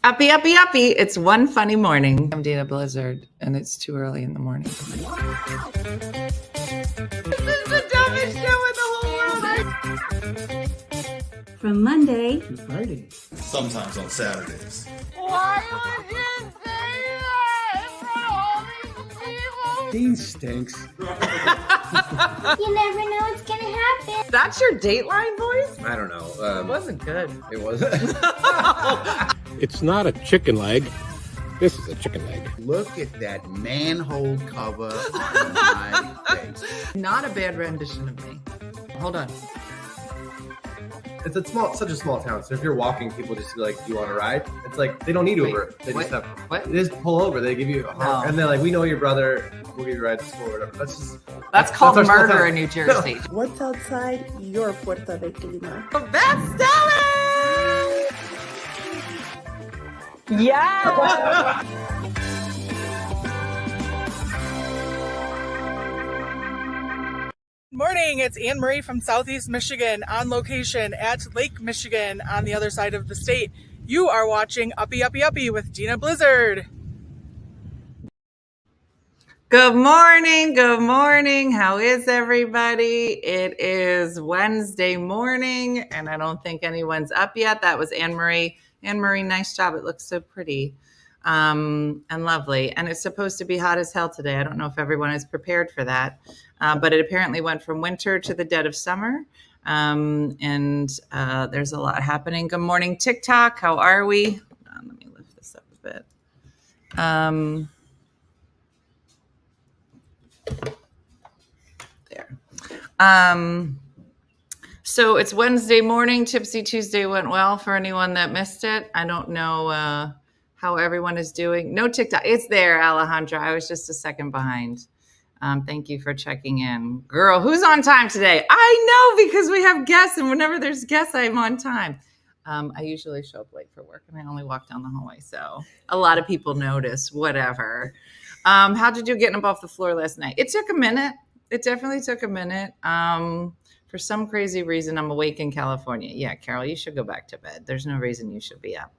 Uppy, uppy, uppy. It's One Funny Morning. I'm Dana Blizzard, and it's too early in the morning. This is the dumbest show in the whole world. From Monday to Friday. Sometimes on Saturdays. Why would you say that in front of all these people? Dean stinks. You never know what's gonna happen. That's your Dateline voice? I don't know. It wasn't good. It wasn't. It's not a chicken leg. This is a chicken leg. Look at that manhole cover on my face. Not a bad rendition of me. Hold on. It's such a small town. So if you're walking, people just be like, "Do you want to ride?" It's like they don't need Uber. They just have. What? They just pull over. They give you a honk, and they're like, "We know your brother. We'll give you a ride to school or whatever." That's called our small murder town. in New Jersey. What's outside your Puerto Rico? That's Stella! Yeah. Morning, it's Anne Marie from Southeast Michigan on location at Lake Michigan on the other side of the state. You are watching Uppy Uppy Uppy with Dina Blizzard. Good morning. Good morning. How is everybody? It is Wednesday morning, and I don't think anyone's up yet. That was Anne Marie. Anne Marie, nice job. It looks so pretty and lovely. And it's supposed to be hot as hell today. I don't know if everyone is prepared for that. But it apparently went from winter to the dead of summer. And there's a lot happening. Good morning, TikTok. How are we? Hold on, let me lift this up a bit. There. So it's Wednesday morning. Tipsy Tuesday went well for anyone that missed it. I don't know how everyone is doing. No TikTok. It's there, Alejandra. I was just a second behind. Thank you for checking in. Girl, who's on time today? I know, because we have guests, and whenever there's guests, I'm on time. I usually show up late for work, and I only walk down the hallway, so a lot of people notice, whatever. How did you get up off the floor last night? It took a minute. It definitely took a minute. For some crazy reason, I'm awake in California. Yeah, Carol, you should go back to bed. There's no reason you should be up.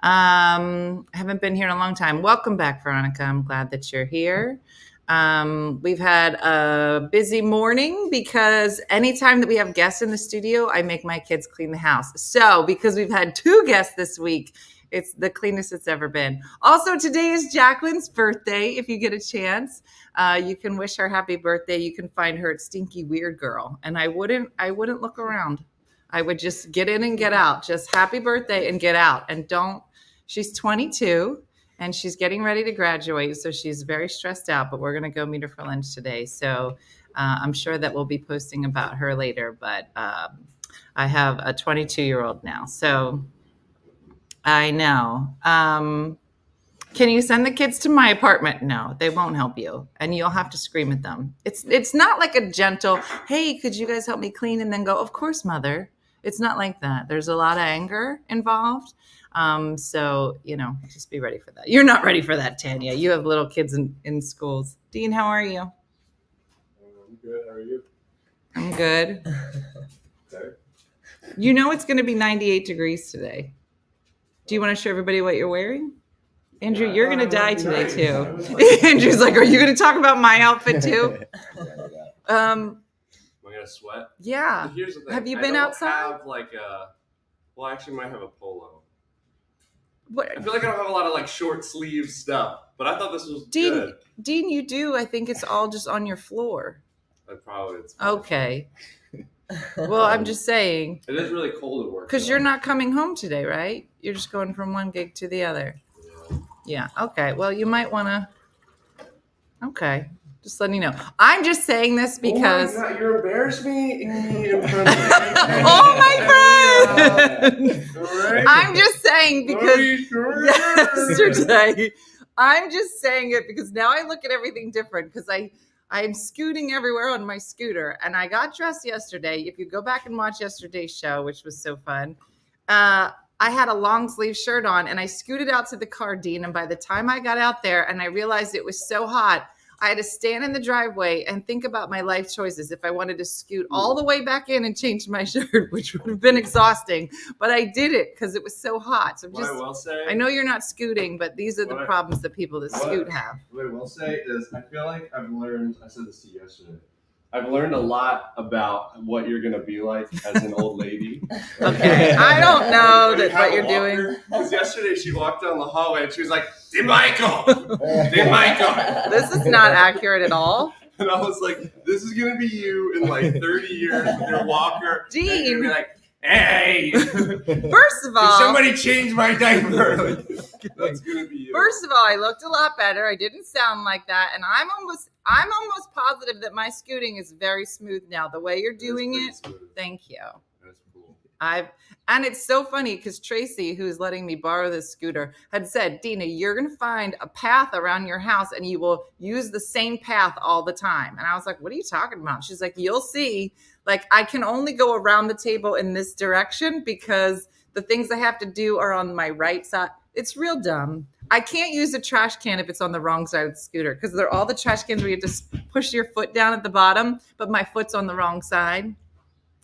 Haven't been here in a long time. Welcome back, Veronica. I'm glad that you're here. We've had a busy morning because anytime that we have guests in the studio, I make my kids clean the house. So because we've had 2 guests this week, it's the cleanest it's ever been. Also, today is Jacqueline's birthday. If you get a chance, you can wish her happy birthday. You can find her at Stinky Weird Girl. And I wouldn't look around. I would just get in and get out. Just happy birthday and get out. And she's 22. And she's getting ready to graduate, so she's very stressed out, but we're going to go meet her for lunch today. So I'm sure that we'll be posting about her later, but I have a 22-year-old now, so I know. Can you send the kids to my apartment? No, they won't help you, and you'll have to scream at them. It's not like a gentle, hey, could you guys help me clean, and then go, of course, mother. It's not like that. There's a lot of anger involved. So, just be ready for that. You're not ready for that, Tanya. You have little kids in schools. Dean, how are you? I'm good. How are you? I'm good. Okay. It's going to be 98 degrees today. Do you want to show everybody what you're wearing? Andrew, you're going to die today, too. Andrew's like, are you going to talk about my outfit, too? Am I going to sweat? Yeah. Here's the thing. Have you been outside? I actually might have a polo. What? I feel like I don't have a lot of short sleeve stuff, but I thought this was good. Dean, you do. I think it's all just on your floor. It's okay. Well, I'm just saying. It is really cold at work. Because you're not coming home today, right? You're just going from one gig to the other. Yeah. Okay. Well, you might want to. Okay. Just letting you know. I'm just saying this because. Oh my God, you're embarrassing me in front of me. Oh, my friend! I'm just saying because yesterday, I'm just saying it because now I look at everything different because I'm scooting everywhere on my scooter, and I got dressed yesterday. If you go back and watch yesterday's show, which was so fun, I had a long sleeve shirt on, and I scooted out to the car, Dean, and by the time I got out there and I realized it was so hot, I had to stand in the driveway and think about my life choices if I wanted to scoot all the way back in and change my shirt, which would have been exhausting. But I did it because it was so hot. So What I will say, I know you're not scooting, but these are the problems that people that scoot have. What I will say is I feel like I've learned, I said this to you yesterday, I've learned a lot about what you're going to be like as an old lady. Okay. I don't know that what you're doing. Because yesterday she walked down the hallway and she was like, DeMichael! DeMichael! This is not accurate at all. And I was like, this is going to be you in like 30 years with your walker. Dean. And you're gonna be like, hey! First of all, Can somebody change my diaper? That's going to be you. First of all, I looked a lot better. I didn't sound like that. And I'm almost positive that my scooting is very smooth now. The way you're doing it. Smooth. Thank you. That's cool. And it's so funny because Tracy, who's letting me borrow this scooter, had said, Dina, you're going to find a path around your house and you will use the same path all the time. And I was like, what are you talking about? She's like, you'll see. Like, I can only go around the table in this direction because the things I have to do are on my right side. It's real dumb. I can't use a trash can if it's on the wrong side of the scooter because they're all the trash cans where you just push your foot down at the bottom, but my foot's on the wrong side.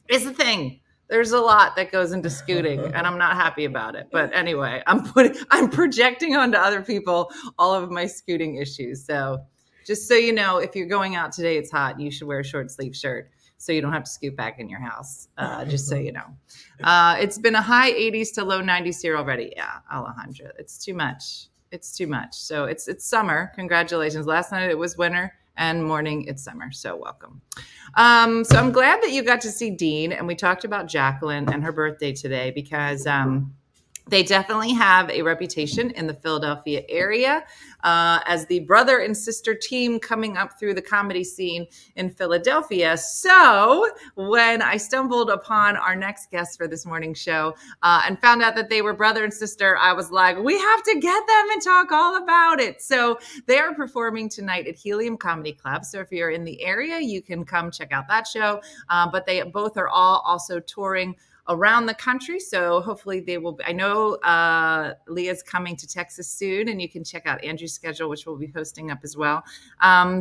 It's the thing. There's a lot that goes into scooting, and I'm not happy about it. But anyway, I'm projecting onto other people all of my scooting issues. So just so you know, if you're going out today, it's hot. You should wear a short sleeve shirt so you don't have to scoot back in your house. Just so you know, it's been a high 80s to low 90s here already. Yeah, Alejandra, it's too much. It's too much. So it's summer. Congratulations. Last night it was winter. And morning, it's summer. So welcome. So I'm glad that you got to see Dean. And we talked about Jacqueline and her birthday today because they definitely have a reputation in the Philadelphia area as the brother and sister team coming up through the comedy scene in Philadelphia. So when I stumbled upon our next guest for this morning show and found out that they were brother and sister, I was like, we have to get them and talk all about it. So they are performing tonight at Helium Comedy Club. So if you're in the area, you can come check out that show. But they both are all also touring around the country. So hopefully they will be. I know Leah's coming to Texas soon, and you can check out Andrew's schedule, which we'll be posting up as well.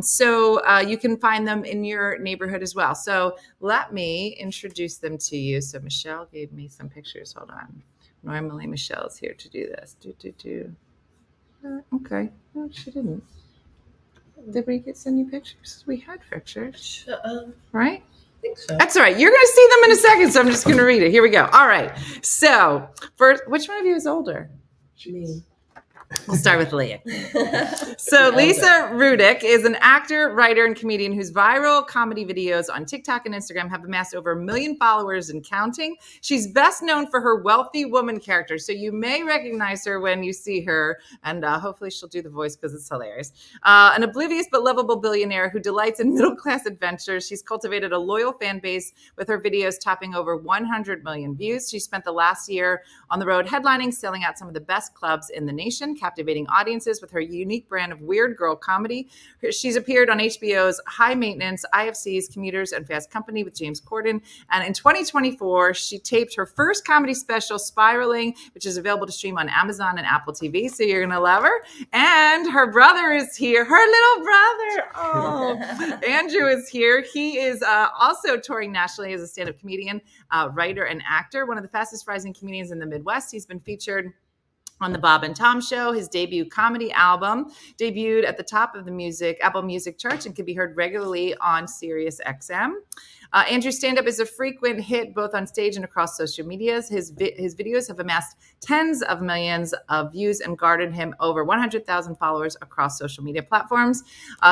So you can find them in your neighborhood as well. So let me introduce them to you. So Michelle gave me some pictures. Hold on. Normally Michelle's here to do this. Okay. No, she didn't. Did we send you pictures? We had pictures. Right? I think so. That's all right. You're going to see them in a second, so I'm just going to read it. Here we go. All right. So first, which one of you is older? Me. We'll start with Leah. So Lisa Rudick is an actor, writer, and comedian whose viral comedy videos on TikTok and Instagram have amassed over 1 million followers and counting. She's best known for her wealthy woman character, so you may recognize her when you see her, and hopefully she'll do the voice because it's hilarious. An oblivious but lovable billionaire who delights in middle-class adventures, she's cultivated a loyal fan base with her videos topping over 100 million views. She spent the last year on the road headlining, selling out some of the best clubs in the nation, captivating audiences with her unique brand of weird girl comedy. She's appeared on HBO's High Maintenance, IFC's Commuters, and Fast Company with James Corden. And in 2024, she taped her first comedy special, Spiraling, which is available to stream on Amazon and Apple TV. So you're going to love her. And her brother is here, her little brother. Oh, Andrew is here. He is also touring nationally as a stand-up comedian, writer, and actor, one of the fastest rising comedians in the Midwest. He's been featured on the Bob and Tom Show. His debut comedy album debuted at the top of the Apple Music charts and can be heard regularly on SiriusXM. Andrew's stand-up is a frequent hit both on stage and across social medias. His videos have amassed tens of millions of views and garnered him over 100,000 followers across social media platforms.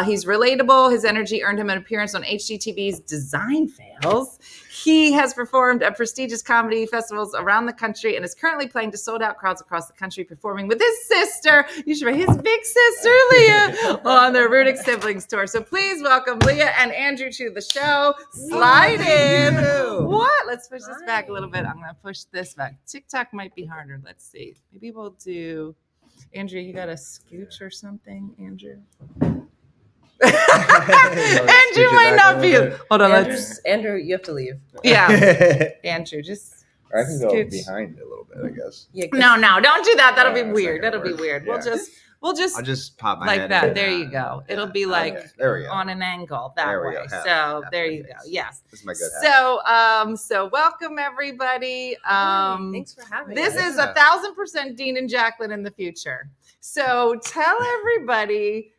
He's relatable. His energy earned him an appearance on HGTV's Design Fails. He has performed at prestigious comedy festivals around the country and is currently playing to sold-out crowds across the country, performing with his sister, his big sister, Leah, on their Rudick Siblings tour. So please welcome Leah and Andrew to the show. Slide in. What? Let's push this back a little bit. I'm going to push this back. TikTok might be harder. Let's see. Maybe we'll do... Andrew, you got a scooch or something, Andrew? Andrew might not be. Hold on, Andrew, you have to leave. Yeah, Andrew, just. I can go scooch behind a little bit, I guess. No, don't do that. That'll be weird. That'll be weird. Yeah. We'll I'll just pop my like head that. in. There you go. It'll be like there we go. on an angle that There we way. go. Half So there my you go. face. Yes. This is my good hat. So welcome everybody. Thanks for having This us. is 1,000% Dean and Jacqueline in the future. So tell everybody,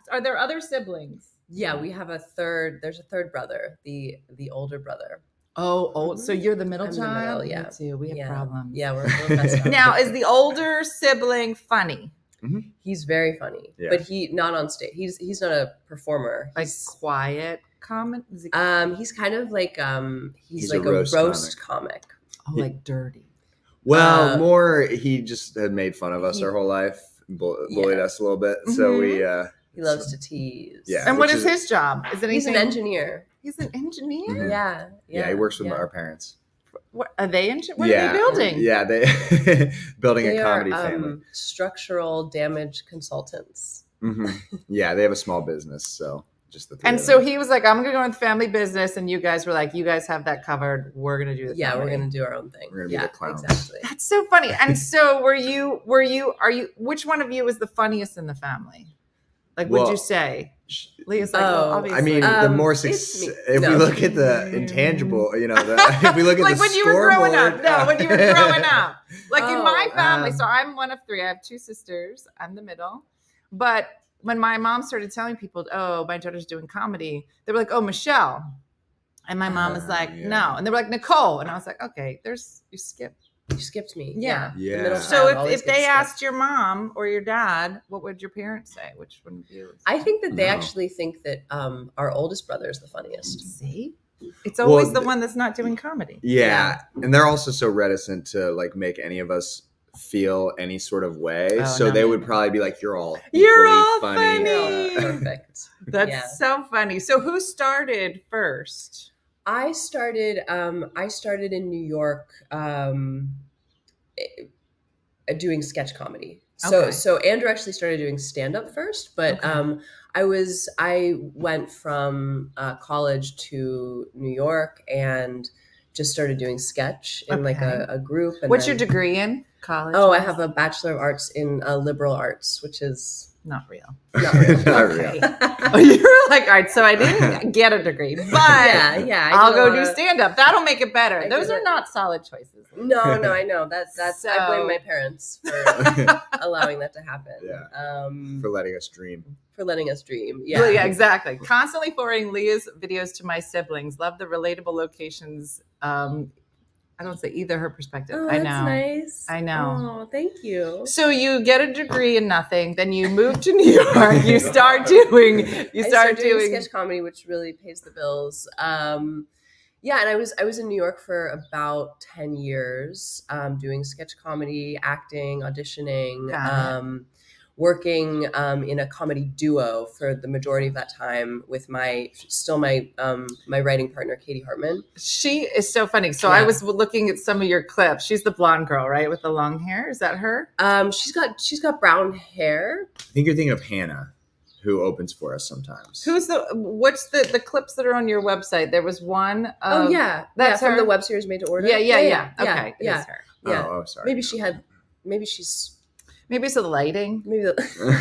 are there other siblings? Yeah, we have a third. There's a third brother, the older brother. Oh, old. So you're the middle I'm the child? middle, yeah. Me too. We have problems. Yeah, we're messed up. Now, is the older sibling funny? He's very funny, Yeah. but he not on stage. He's not a performer. Like He's quiet comment? he's kind of like he's a like a roast comic. Oh, like dirty. Well, more he just had made fun of us our whole life, bullied us a little bit. So we he loves to tease. Yeah. And what is his job? Is it anything? He's an engineer. He's an engineer? Mhm. Yeah. He works with our parents. What are they? What are they building? Yeah, they building They a comedy are, family. Structural damage consultants. Yeah, they have a small business, so just the three And of so them. he was like, "I'm going to go into family business," and you guys were like, "You guys have that covered. We're going to do the Yeah, comedy." we're gonna do our own thing. We're gonna be the clowns. Exactly. That's so funny. And so are you? Which one of you is the funniest in the family? Like, would Well, you say? Leah's like, well, obviously. I mean, the more it's success. me. If we No. look at the intangible, if we look at like the when you were growing up. scoreboard, No, when you were growing up. Like in my Oh, family, so I'm one of three. I have two sisters. I'm the middle. But when my mom started telling people, "Oh, my daughter's doing comedy," they were like, "Oh, Michelle," and my mom was like, yeah. "No," and they were like, "Nicole," and I was like, "Okay, you skipped." You skipped me. Yeah. The middle So child always if they gets asked your mom or your dad, what would your parents say? Which one of you? I think that they No. actually think that our oldest brother is the funniest. See, it's always Well, the one that's not doing comedy. Yeah, and they're also so reticent to like make any of us feel any sort of way. Oh, So no, they no, would no. probably be like, "You're all You're equally all funny." funny. Perfect. That's Yeah. so funny. So who started first? I started in New York doing sketch comedy. Okay. So Andrew actually started doing stand-up first, but I went from college to New York and just started doing sketch in like Okay. a group. And What's your then- degree in college? Oh, I have a Bachelor of Arts in liberal arts, which is not real. not real. Not real. Oh, you're like, all right, so I didn't get a degree, but yeah. I'll go do wanna- stand-up. That'll make it better. I Those do are that. not solid choices. No, I know that's I blame So- my parents for allowing that to happen. Yeah. For letting us dream. For letting us dream. Well, Yeah, yeah, exactly. Constantly forwarding Leah's videos to my siblings. Love the relatable locations. I don't say either her perspective. Oh, I that's know. nice. I know. Oh, thank you. So you get a degree in nothing, then you move to New York. You start doing. I started doing sketch comedy, which really pays the bills. Yeah, and I was in New York for about 10 years, doing sketch comedy, acting, auditioning, Got working in a comedy duo for the majority of that time with my writing partner, Katie Hartman. She is so funny. So I was looking at some of your clips. She's the blonde girl, right, with the long hair. Is that her? She's got brown hair. I think you're thinking of Hannah, who opens for us sometimes. What's the clips that are on your website? There was one. Oh yeah, that's from her? the web series Made to Order. Yeah. Okay, it is her. Yeah. Oh, sorry. Maybe it's the lighting. Maybe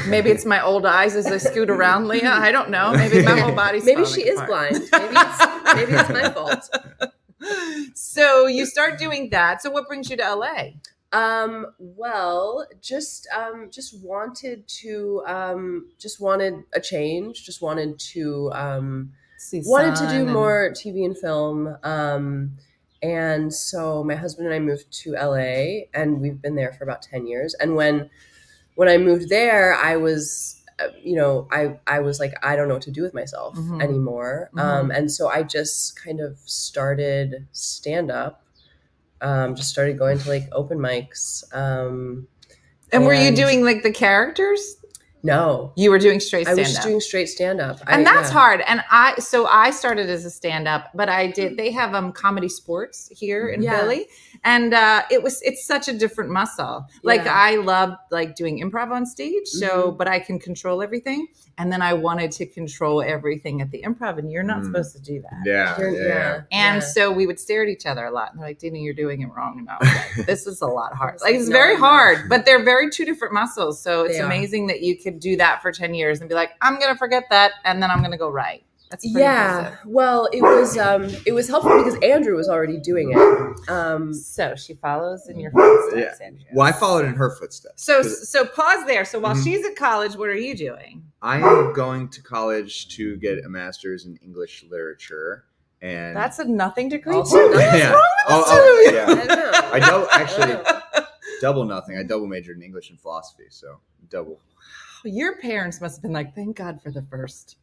maybe it's my old eyes as I scoot around, Leah. I don't know. Maybe my whole body's maybe falling she is apart. blind. Maybe it's my fault. So you start doing that. So what brings you to LA? Well, just wanted a change. Just wanted to do more TV and film. And so my husband and I moved to LA, and we've been there for about 10 years. And when I moved there, I was, I was like, I don't know what to do with myself anymore. And so I just kind of started stand up. Just started going to like open mics. And were you doing like the characters? No. You were doing straight I stand-up. was just doing straight stand-up. And that's hard. And I started as a stand-up, but they have comedy sports here in Philly. And it's such a different muscle. Like I love like doing improv on stage. So, but I can control everything. And then I wanted to control everything at the improv, and you're not supposed to do that. Yeah. And so we would stare at each other a lot. And they're like, Dina, you're doing it wrong. And I was like, this is a lot hard. Like it's very hard, but they're very two different muscles. So it's amazing that you could do that for 10 years and be like, I'm going to forget that. And then I'm going to go write. That's pretty impressive. Well, it was helpful because Andrew was already doing it. So she follows in your footsteps, Andrew. Well, I followed in her footsteps. So pause there. So while she's at college, what are you doing? I am going to college to get a master's in English literature, and that's a nothing degree also too. Yeah. I don't actually double nothing. I double majored in English and philosophy, so double. Your parents must have been like, thank God for the first.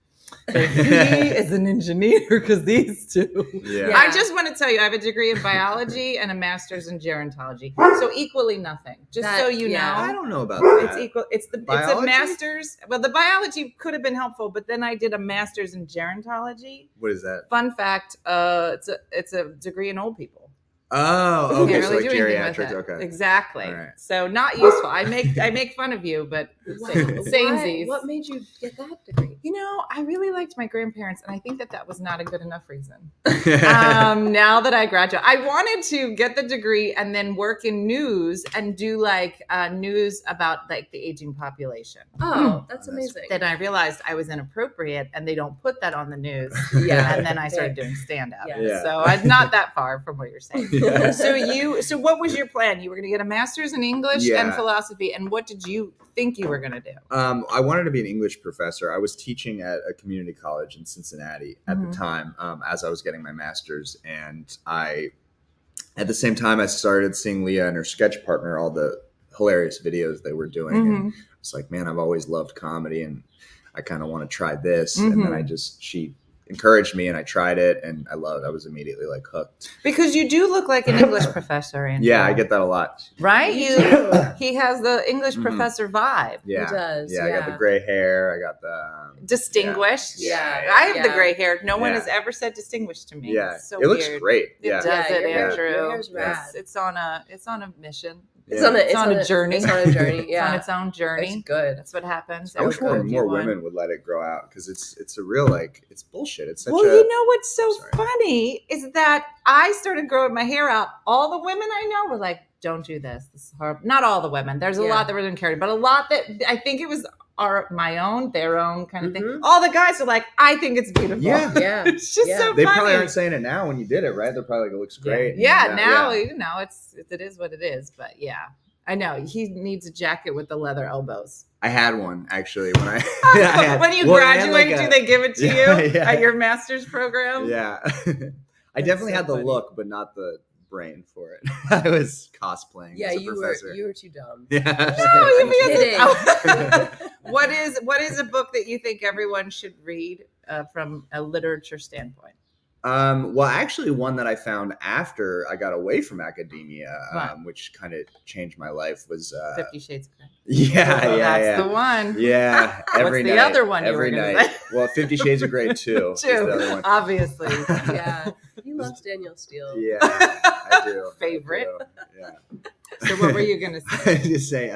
So he is an engineer because these two. Yeah. I just want to tell you, I have a degree in biology and a master's in gerontology. So equally nothing. Just so you know. I don't know about that. It's equal. It's a master's. Well, the biology could have been helpful, but then I did a master's in gerontology. What is that? Fun fact, it's a degree in old people. Oh, okay. Can't So really like do anything with geriatrics. it. Okay. Exactly. All right. So not useful. I make fun of you, but samesies. What made you get that degree? You know, I really liked my grandparents, and I think that was not a good enough reason. Now that I graduate, I wanted to get the degree and then work in news and do like news about like the aging population. Oh, that's amazing. Then I realized I was inappropriate, and they don't put that on the news. And then I started doing stand up. Yeah. So I'm not that far from what you're saying. So what was your plan? You were going to get a master's in English and philosophy, and what did you think you were going to do? I wanted to be an English professor. I was teaching at a community college in Cincinnati at the time, as I was getting my master's, and at the same time I started seeing Leah and her sketch partner, all the hilarious videos they were doing, and it's like, man, I've always loved comedy, and I kind of want to try this, and then she encouraged me, and I tried it, and I loved it. I was immediately like hooked. Because you do look like an English professor, Andrew. Yeah, I get that a lot. Right? He has the English professor vibe. Yeah, he does. Yeah, I got the gray hair. I got the distinguished. Yeah. I have the gray hair. No one has ever said distinguished to me. Yeah, it's so it looks weird. great. It does it, Andrew. Your hair's rad. It's on a mission. It's on a journey. It's on a journey. Yeah, it's on its own journey. It's good. That's what happens. I wish more women would let it grow out, because it's a real it's bullshit. It's such you know what's so funny is that I started growing my hair out. All the women I know were like, "Don't do this. This is horrible." Not all the women. There's a lot that were doing carry, but a lot that I think it was their own kind of thing. All the guys are like, "I think it's beautiful." Yeah, it's just so They funny. probably aren't saying it now when you did it, right? They're probably like, "It looks great." Yeah, now you know it is what it is. But yeah. I know he needs a jacket with the leather elbows. I had one actually when I when you graduate. Do they give it to you at your master's program? Yeah, I definitely had the look, but not the brain for it. I was cosplaying. Yeah, as a you professor. were too dumb. Yeah. No, kidding. What is a book that you think everyone should read from a literature standpoint? Well, actually, one that I found after I got away from academia, which kind of changed my life, was 50 Shades of Grey. Yeah, That's the one. Yeah, every What's night. the other one? Every night. Well, 50 Shades of Grey too. Is the other one. Obviously. Yeah, he loves Danielle Steele. Yeah, I do. Favorite. I do. Yeah. So what were you gonna say? Just say,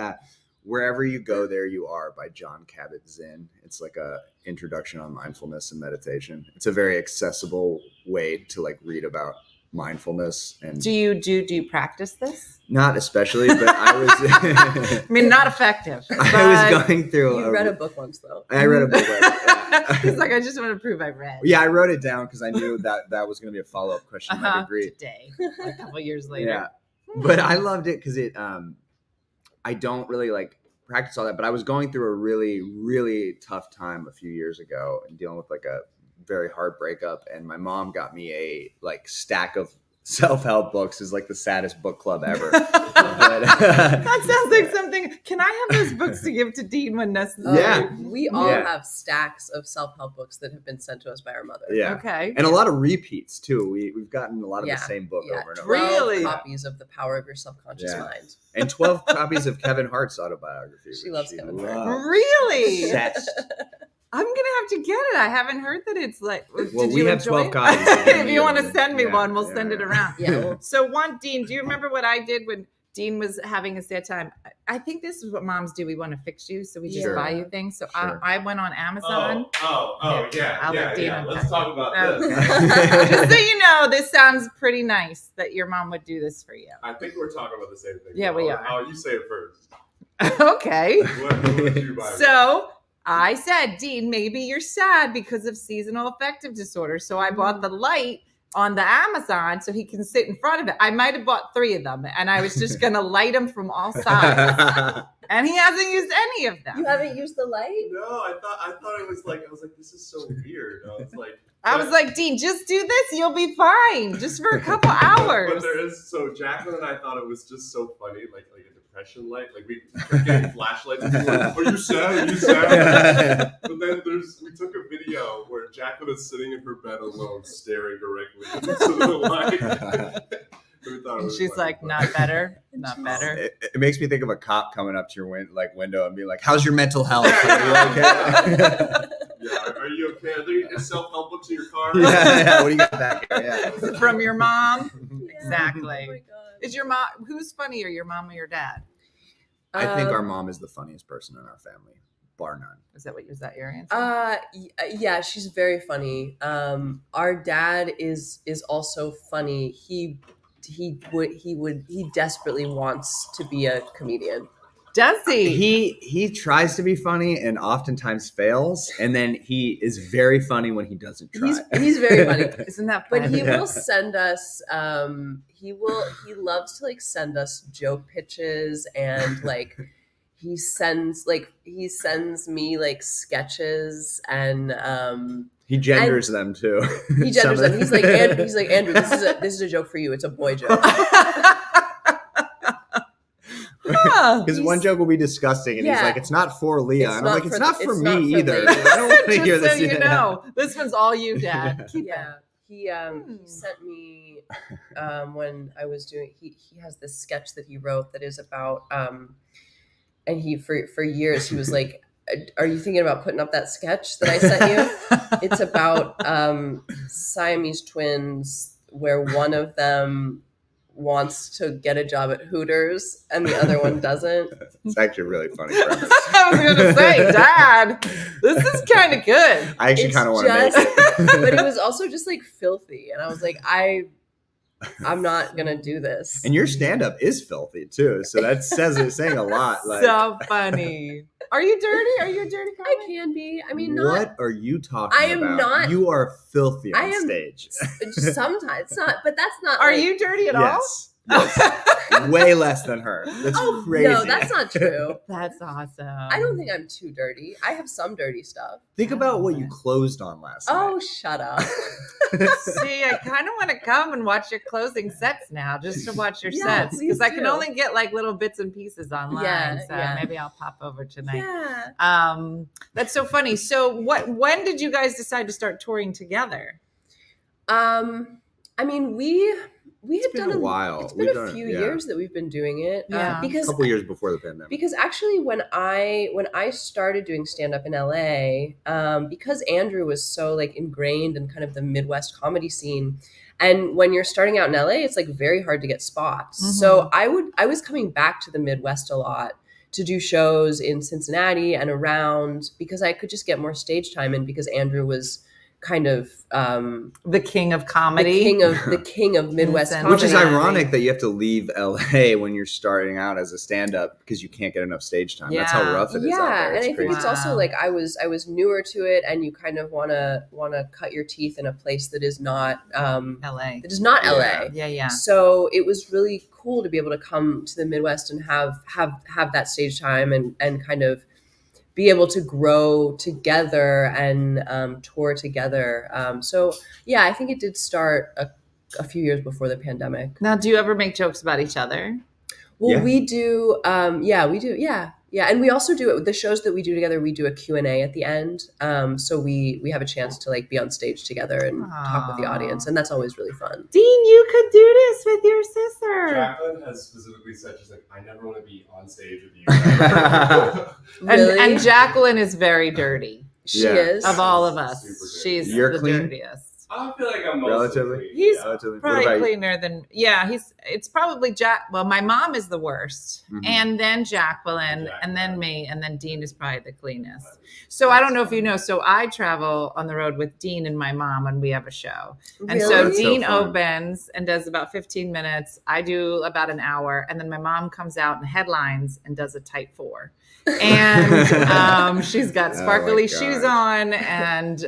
"Wherever You Go, There You Are" by John Kabat-Zinn. It's like a introduction on mindfulness and meditation. It's a very accessible way to like read about mindfulness. And do you practice this? Not especially, but I was. I mean, not effective. I was going through. You read a book once, though. I read a book once. He's like, I just want to prove I read. Yeah, I wrote it down because I knew that was going to be a follow-up question to my degree today, like a couple years later. Yeah, but I loved it because it. I don't really like practice all that, but I was going through a really, really tough time a few years ago and dealing with like a very hard breakup. And my mom got me a like stack of self-help books is like the saddest book club ever. That sounds like something. Can I have those books to give to Dean when necessary? Yeah. We all have stacks of self-help books that have been sent to us by our mother. Yeah. Okay. And a lot of repeats too. We've gotten a lot of the same book over and over. 12 copies of The Power of Your Subconscious Mind. And 12 copies of Kevin Hart's autobiography. She loves Kevin Hart. Really? Obsessed. I'm gonna have to get it. I haven't heard that it's like. Well, we have 12 it? copies. If you want to send me one, we'll send it around. Yeah. So Dean, do you remember what I did when Dean was having a sad time? I think this is what moms do. We want to fix you, so we just buy you things. So I went on Amazon. Yeah. Let's talk about this. Just so you know, this sounds pretty nice that your mom would do this for you. I think we're talking about the same thing. Yeah, we are. Oh, you say it first. Okay. What would you buy? So I said, Dean, maybe you're sad because of seasonal affective disorder. So I bought the light on the Amazon so he can sit in front of it. I might have bought 3 of them, and I was just going to light them from all sides. And he hasn't used any of them. You haven't used the light? No, I thought it was like, this is so weird. I was like, Dean, just do this. You'll be fine. Just for a couple hours. But there is, so Jacqueline and I thought it was just so funny, like a depression light. Like we kept getting flashlights and people were like, are you sad? Are you sad? But then we took a video where Jacqueline is sitting in her bed alone, staring directly into the light. And she's like, not better, not better. It makes me think of a cop coming up to your window and being like, how's your mental health? Are you okay? Are you okay? Are there self-help books in your car? Yeah. What do you got back here? Yeah. From your mom? Exactly. Oh my God. Is your mom, who's funnier, your mom or your dad? I think our mom is the funniest person in our family, bar none. Is that your answer? Yeah, she's very funny. Our dad is also funny. He desperately wants to be a comedian. Does he? He tries to be funny and oftentimes fails, and then he is very funny when he doesn't try. He's very funny. Isn't that funny? But he will send us he loves to like send us joke pitches, and like he sends me like sketches, and he genders them too. He genders them. He's like Andrew, this is a joke for you. It's a boy joke. Because one joke will be disgusting, and he's like, "It's not for Leah," and I'm like, "It's not for me either." I don't want to hear this. So you know, this one's all you, Dad. Keep it. He sent me when I was doing. He has this sketch that he wrote that is about and he for years he was like, "Are you thinking about putting up that sketch that I sent you?" It's about Siamese twins where one of them wants to get a job at Hooters and the other one doesn't. It's actually a really funny premise. I was going to say, Dad, this is kind of good. I actually kind of want to make it. But it was also just like filthy. And I was like, I'm not going to do this. And your stand-up is filthy too. So that's saying a lot. Like, so funny. Are you dirty? Are you a dirty comic? I can be. I mean, what are you talking I am about? not. You are filthy on stage. Sometimes. It's not, but that's not. Are you dirty at all? Yes. Way less than her. That's crazy. No, that's not true. That's awesome. I don't think I'm too dirty. I have some dirty stuff. Think about what you closed on last night. Oh, shut up. See, I kind of want to come and watch your closing sets now, just to watch your sets, because I can only get like little bits and pieces online. Maybe I'll pop over tonight. Yeah. That's so funny. So when did you guys decide to start touring together? I mean, we had done a while. It's been a few years that we've been doing it. Because a couple years before the pandemic. Because actually, when I started doing stand up in LA, because Andrew was so like ingrained in kind of the Midwest comedy scene, and when you're starting out in LA, it's like very hard to get spots. Mm-hmm. So I was coming back to the Midwest a lot to do shows in Cincinnati and around, because I could just get more stage time, and because Andrew was kind of the king of comedy, the king of Midwest comedy. Which is ironic that you have to leave LA when you're starting out as a stand-up because you can't get enough stage time. That's how rough it is. Yeah, and I think it's also like I was newer to it, and you kind of want to cut your teeth in a place that is not LA. That is not LA. Yeah. So it was really cool to be able to come to the Midwest and have that stage time and kind of be able to grow together and tour together. So yeah, I think it did start a a few years before the pandemic. Now, do you ever make jokes about each other? Well, we do. We do. Yeah. And we also do the shows that we do together. We do a Q&A at the end. So we have a chance to like be on stage together and talk with the audience. And that's always really fun. Dean, you could do this with your sister. Jacqueline has specifically said, she's like, I never want to be on stage with you. Really? And Jacqueline is very dirty. She is. Of all of us. She's You're the clean? dirtiest. I feel like I'm Relatively? clean. He's Relatively. probably cleaner than, it's probably well, my mom is the worst, and then Jacqueline, and then me, and then Dean is probably the cleanest. So I don't know if you know, so I travel on the road with Dean and my mom when we have a show. And so Really? Dean So fun. opens and does about 15 minutes. I do about an hour, and then my mom comes out and headlines and does a tight 4. And she's got sparkly shoes on, and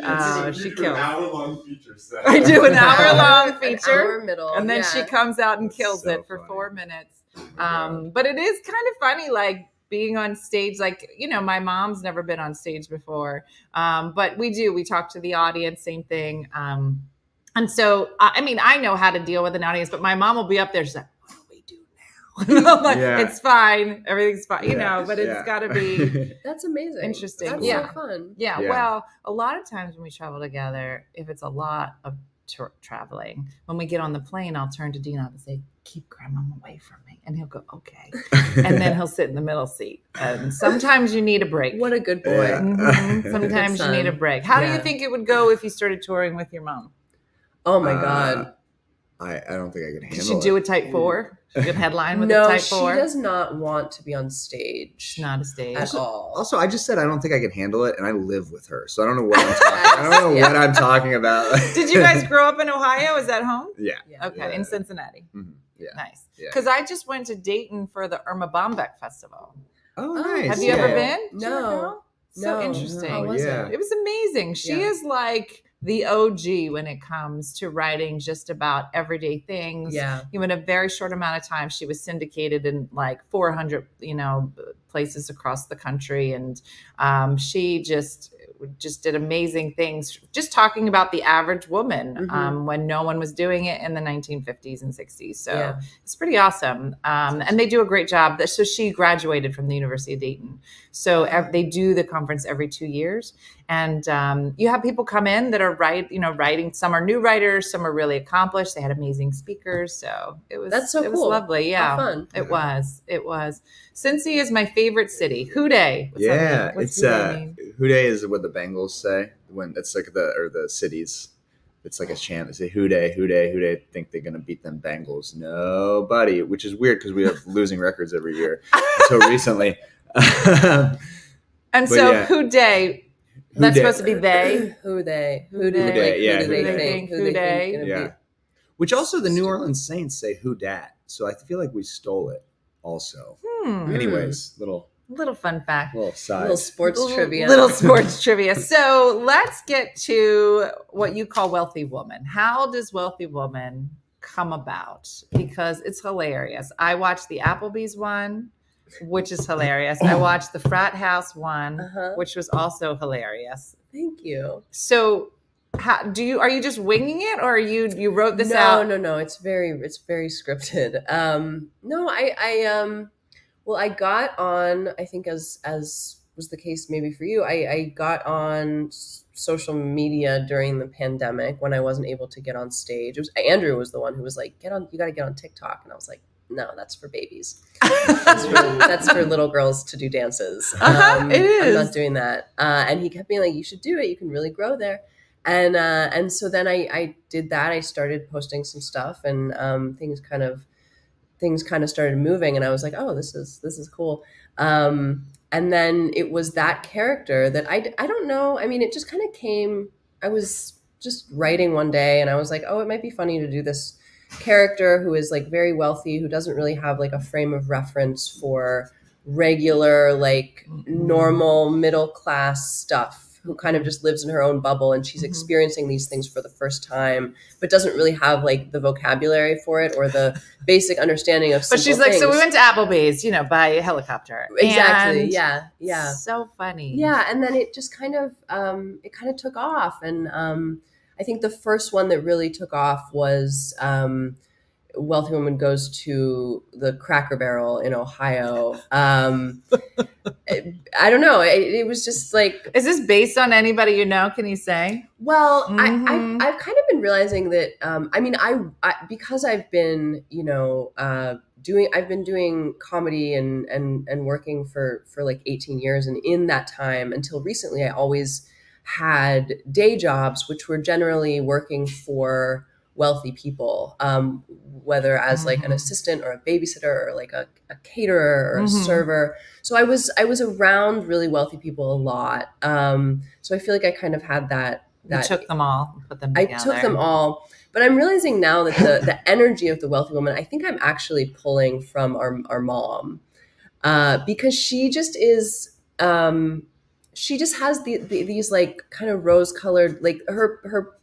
she kills. An hour-long feature set. I do an hour-long feature, An hour middle, and then she comes out and kills So it for funny. 4 minutes. But it is kind of funny, like being on stage. Like, my mom's never been on stage before, but we talk to the audience, same thing. And so, I know how to deal with an audience, but my mom will be up there. She's like, what do we do now? And I'm like, it's fine. Everything's fine, but it's got to be That's amazing. interesting. That's so fun. Yeah. Yeah. Well, a lot of times when we travel together, if it's a lot of traveling, when we get on the plane, I'll turn to Dean and say, keep grandmama away from me. And he'll go, okay. And then he'll sit in the middle seat. And sometimes you need a break. What a good boy. Sometimes you need a break. How do you think it would go if you started touring with your mom? Oh my God. I don't think I could handle Did she do a type 4? She could headline with a No, type she 4? does not want to be on stage. She's not a stage. At all. Also, I just said I don't think I can handle it, and I live with her, so I don't know what I'm talking. I don't know what I'm talking about. Did you guys grow up in Ohio? Is that home? Yeah. Okay, in Cincinnati. Mhm. Yeah. Nice. Yeah. Because I just went to Dayton for the Irma Bombeck Festival. Oh, nice. Have you ever been? No. So No. interesting. How was Yeah. it? It was amazing. She Yeah. is like the OG when it comes to writing just about everyday things. Yeah. In a very short amount of time, she was syndicated in like 400, places across the country. And she just did amazing things, just talking about the average woman when no one was doing it in the 1950s and 60s. So it's pretty awesome. And they do a great job. So she graduated from the University of Dayton. So they do the conference every 2 years. And you have people come in that are writing. Some are new writers, some are really accomplished. They had amazing speakers. So it was That's so it was cool. lovely. Yeah. How fun. It was. Cincy is my favorite city. Houday. What's that mean? What's It's Houday mean? Houday is what the Bengals say when it's like the cities. It's like a chant. They say Houday, Houday, Houday. Think they're gonna beat them Bengals? Nobody. Which is weird because we have losing records every year until recently. And so Houday. That's supposed to be they. Who they? Who they? Like, Yeah, who do who they they think? think? Who they think Who gonna Yeah. be? Which also the New Orleans Saints say who dat. So I feel like we stole it also. Anyways, little fun fact. side. Little sports trivia. Little sports trivia. So let's get to what you call wealthy woman. How does wealthy woman come about? Because it's hilarious. I watched the Applebee's one, which is hilarious. I watched the frat house one, which was also hilarious. Thank you. So are you just winging it, or you wrote this out? No. It's very scripted. I got on, I think as was the case maybe for you, I got on social media during the pandemic when I wasn't able to get on stage. Andrew was the one who was like, you got to get on TikTok. And I was like, no, that's for babies. That's for little girls to do dances. It is. I'm not doing that. And he kept being like, you should do it. You can really grow there. And so then I did that. I started posting some stuff, and things kind of started moving, and I was like, oh, this is cool. And then it was that character that I don't know. I mean, it just kind of came. I was just writing one day, and I was like, oh, it might be funny to do this character who is like very wealthy, who doesn't really have like a frame of reference for regular, like normal middle class stuff, who kind of just lives in her own bubble, and she's experiencing these things for the first time, but doesn't really have like the vocabulary for it or the basic understanding of But she's like, things. so we went to Applebee's, by helicopter. Exactly. And Yeah. So funny. Yeah. And then it just kind of took off. And I think the first one that really took off was Wealthy Woman Goes to the Cracker Barrel in Ohio. I don't know. It was just like. Is this based on anybody you know? Can you say? Well, I've kind of been realizing that. I because I've been I've been doing comedy and working for like 18 years, and in that time until recently, I always had day jobs, which were generally working for wealthy people, whether as like an assistant or a babysitter or like a caterer or a server. So I was around really wealthy people a lot. So I feel like I kind of had that. You took them all, put them together. I took them all, but I'm realizing now that the energy of the wealthy woman, I think I'm actually pulling from our mom, because she just is. She just has these like kind of rose-colored, like her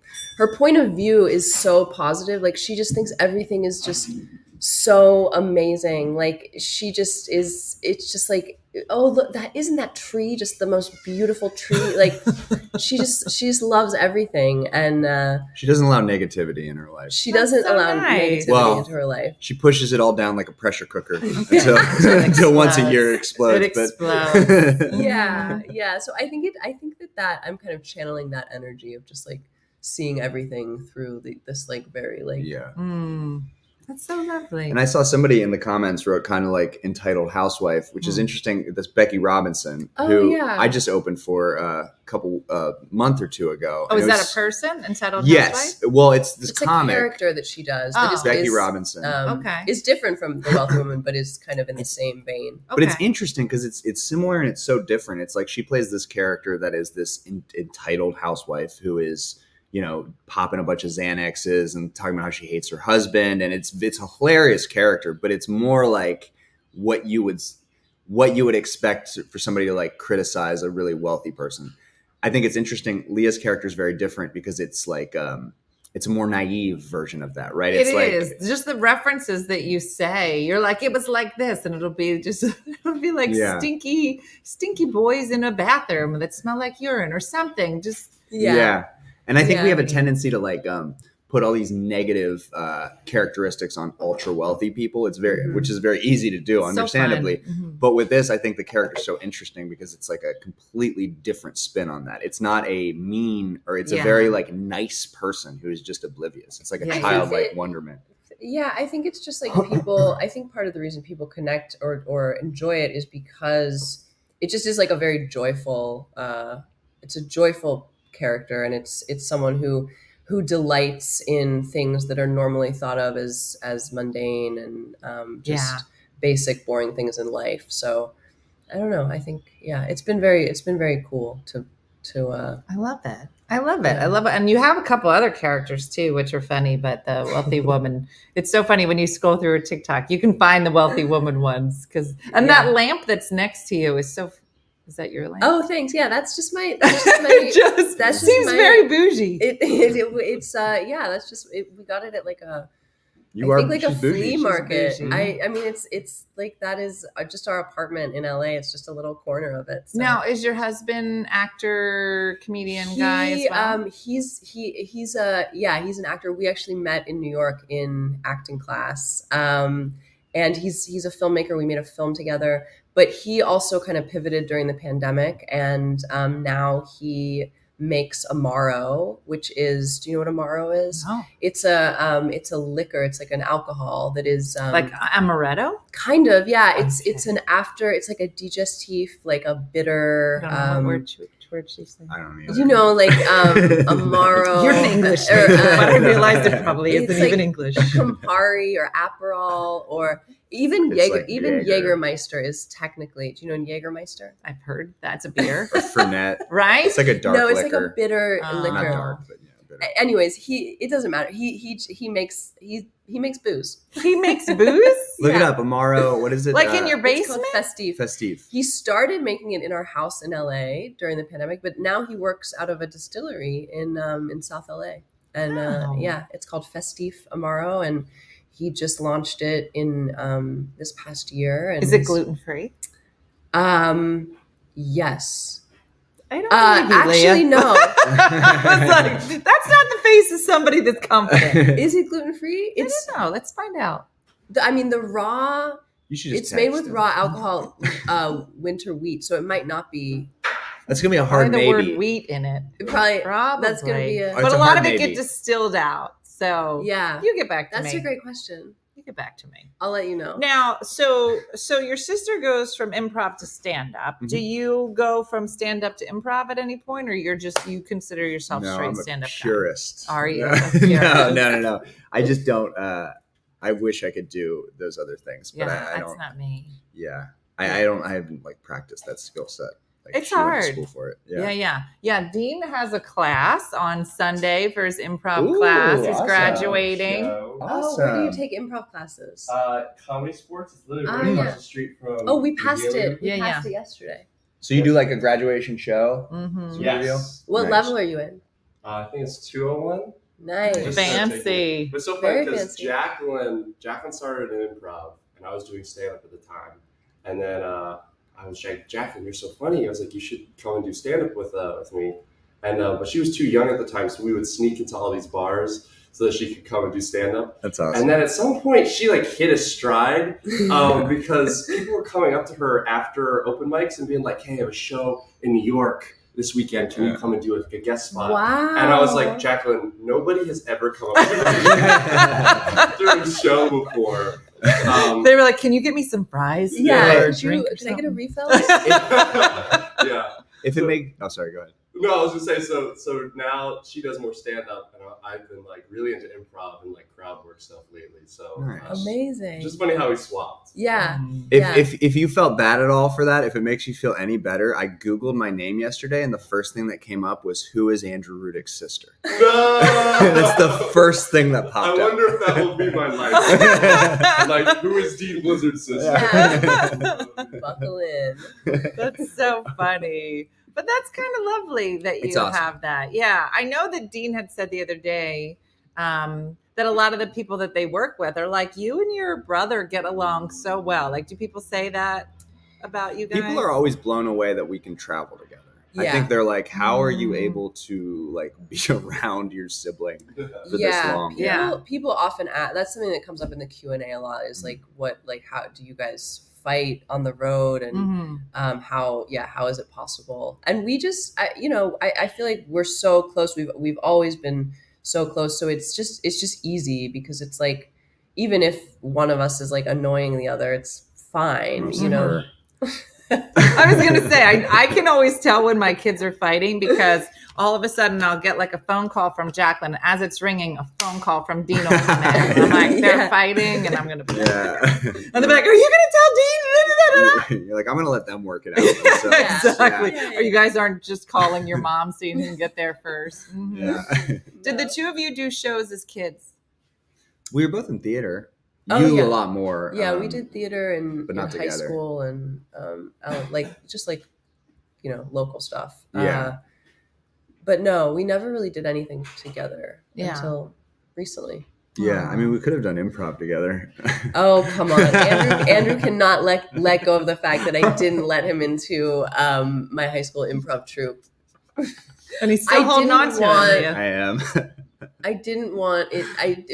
point of view is so positive. Like she just thinks everything is just so amazing. Like she just is. It's just like, oh, look, isn't that tree just the most beautiful tree? Like she just loves everything, and she doesn't allow negativity in her life. She doesn't allow negativity into her life. She pushes it all down like a pressure cooker until once a year it explodes. It explodes. Yeah. So I think that I'm kind of channeling that energy of just like seeing everything through this like very like That's so lovely. And I saw somebody in the comments wrote kind of like entitled housewife, which is interesting. This Becky Robinson, who I just opened for a couple month or two ago. Oh, is that a person? Entitled Yes. housewife? Well, it's comic. A character that she does. Oh. That is Becky Robinson. Is different from The Wealthy Woman, but is kind of in the same vein. But it's interesting because it's similar and it's so different. It's like she plays this character that is this entitled housewife who is, popping a bunch of Xanaxes and talking about how she hates her husband. And it's a hilarious character, but it's more like what you would expect for somebody to like criticize a really wealthy person. I think it's interesting. Leah's character is very different because it's like, it's a more naive version of that, right? It is just the references that you say. You're like, it was like this, and it'll be like stinky boys in a bathroom that smell like urine or something. Just And I think we have a tendency to like put all these negative characteristics on ultra wealthy people. It's which is very easy to do, understandably. But with this, I think the character is so interesting because it's like a completely different spin on that. It's not a mean, or it's a very like nice person who is just oblivious. It's like a childlike wonderment. Yeah, I think it's just like people. I think part of the reason people connect or enjoy it is because it just is like a very joyful. It's a joyful character, and it's someone who delights in things that are normally thought of as mundane and just basic boring things in life. So I don't know, I think it's been very cool to I love it. I love it. And you have a couple other characters too, which are funny, but the wealthy woman, it's so funny when you scroll through a TikTok, you can find the wealthy woman ones that lamp that's next to you is so. Is that your lamp? Oh, thanks. Yeah, that's just my. That seems very bougie. It's that's just we got it at like a. A flea market. I mean, it's like that is just our apartment in LA. It's just a little corner of it. So. Now, is your husband actor, comedian guy as well? He's an actor. We actually met in New York in acting class. And he's a filmmaker. We made a film together. But he also kind of pivoted during the pandemic, and now he makes Amaro, which is, do you know what Amaro is? No. It's a liquor. It's like an alcohol that is like amaretto. Kind of, yeah. It's an after. It's like a digestif, like a bitter. I don't know what word she said. I don't know. You know, like Amaro. You're an English, but I realized it probably isn't even English. Campari or Aperol or. Even Jägermeister is technically. Do you know Jägermeister? I've heard that's a beer. Or Fernet, right? It's like a dark liquor. No, it's like a bitter liquor. Not dark, but bitter. Anyways, it doesn't matter. He makes booze. He makes booze. Look it up, Amaro. What is it? Like in your basement? It's called Festif. He started making it in our house in LA during the pandemic, but now he works out of a distillery in South LA, and it's called Festif Amaro, and. He just launched it in this past year. And is it gluten-free? Yes. I don't believe you, actually, Leah. no. I was like, that's not the face of somebody that's confident. Is it gluten free? I don't know. Let's find out. I mean, the raw. You should just It's made text with him. raw alcohol, winter wheat, so it might not be. That's gonna be a hard Probably the maybe. word wheat in it. Probably. Probably. That's gonna be a. It's But a a lot hard of it maybe. get distilled out. So Yeah. you get back to me. That's a great question. You get back to me. I'll let you know. Now, so your sister goes from improv to stand up. Mhm. Do you go from stand up to improv at any point, or you consider yourself No, straight I'm a stand up? purist. Are you? No. I just don't. I wish I could do those other things, but Yeah, I that's don't. not me. Yeah, I don't. I haven't like practiced that skill set. Like, It's she went to hard. school for it. Yeah. Dean has a class on Sunday for his improv Ooh, class. He's awesome. graduating. Oh, where do you take improv classes? Comedy Sports is literally Ah, right yeah. across the street from. Oh, we passed Regalia. it. We Yeah, passed it yesterday. So you do like a graduation show? Mm-hmm. Yes. What Nice. level are you in? I think it's 201. Nice. Just started taking Fancy. it. But it's so funny Very because fancy. Jacqueline started in improv, and I was doing stand up at the time. And then I was like, Jacqueline, you're so funny. I was like, you should come and do stand up with me. And but she was too young at the time, so we would sneak into all these bars so that she could come and do stand up. That's awesome. And then at some point, she like hit a stride because people were coming up to her after open mics and being like, "Hey, I have a show in New York this weekend. Can you come and do a guest spot?" Wow. And I was like, Jacqueline, nobody has ever come up to me during a show before. They were like, "Can you get me some fries? Yeah. or a Can drink or I get a something?" refill? Yeah. If it make, oh sorry, go ahead. No, I was gonna say so now she does more stand up, and I've been like really into improv and like crowd work stuff lately. So Nice. Amazing. just funny how we swapped. Yeah. If you felt bad at all for that, if it makes you feel any better, I googled my name yesterday, and the first thing that came up was who is Andrew Rudick's sister. No! That's the first thing that I popped up. wonder if that will be my life. Like, who is Dean Blizzard's sister? Buckle in. That's so funny. But that's kind of lovely that you It's awesome. have that. Yeah. I know that Dean had said the other day that a lot of the people that they work with are like, you and your brother get along so well. Like, do people say that about you guys? People are always blown away that we can travel together. I Yeah. think they're like, how are you able to like be around your sibling for this long? People often ask. That's something that comes up in the Q&A a lot. Is like, how do you guys fight on the road, and how is it possible? And we just, I feel like we're so close. We've always been so close. So it's just easy because it's like, even if one of us is like annoying the other, it's fine. You know. I was going to say, I can always tell when my kids are fighting because all of a sudden I'll get like a phone call from Jacqueline. As it's ringing, a phone call from Dean will come in. And I'm like, they're fighting, and I'm going to be Yeah. and they're like, are you going to tell Dean? You're like, I'm gonna let them work it out themselves. Exactly. Yeah. Or you guys aren't just calling your mom so you can get there first. Mhm. Yeah. Did the two of you do shows as kids? We were both in theater. Oh, You yeah. a lot more. Yeah, we did theater in but not high together. school and local stuff. Yeah. But no, we never really did anything together Yeah. until recently. Yeah, I mean, we could have done improv together. Oh, come on. Andrew cannot let go of the fact that I didn't let him into my high school improv troupe. And he's still holding on to it. I am. I didn't want it.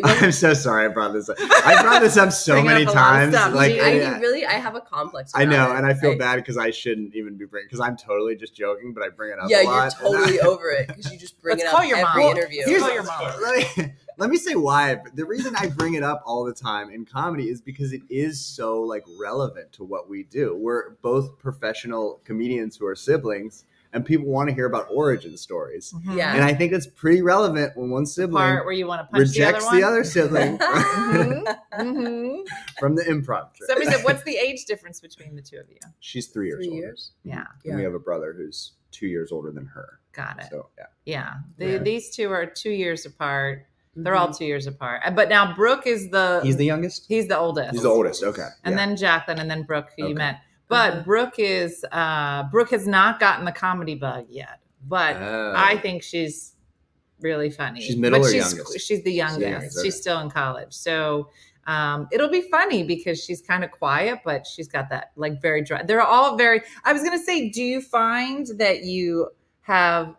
I'm so sorry I brought this up. I brought this up so Bringing many up a lot of times. stuff. Like, I have a complex. I about know, it. and I feel bad because I shouldn't even be bringing, because I'm totally just joking, but I bring it up Yeah, a lot. you're totally over it because you just bring Let's it call up your every mom. interview. Here's- Call your mom. Let me say why. The reason I bring it up all the time in comedy is because it is so like relevant to what we do. We're both professional comedians who are siblings, and people want to hear about origin stories. Yeah. And I think it's pretty relevant when one sibling Part where you want to punch rejects the the other other sibling one. from the improv trip. Somebody said, what's the age difference between the two of you? She's 3 years 3 older. years. Yeah. And we have a brother who's 2 years older than her. Got it. So yeah. Yeah. Yeah. These two are 2 years apart. They're all 2 years apart. But now Brooke is He's the youngest? He's the oldest. He's the oldest, okay. And yeah. then Jacqueline, and then Brooke, who you Okay. met. But Brooke has not gotten the comedy bug yet. But Oh. I think she's really funny. She's middle but or she's, youngest? She's the youngest. youngest, okay. She's still in college. So it'll be funny because she's kind of quiet, but she's got that like very dry. They're all very, I was going to say, do you find that you have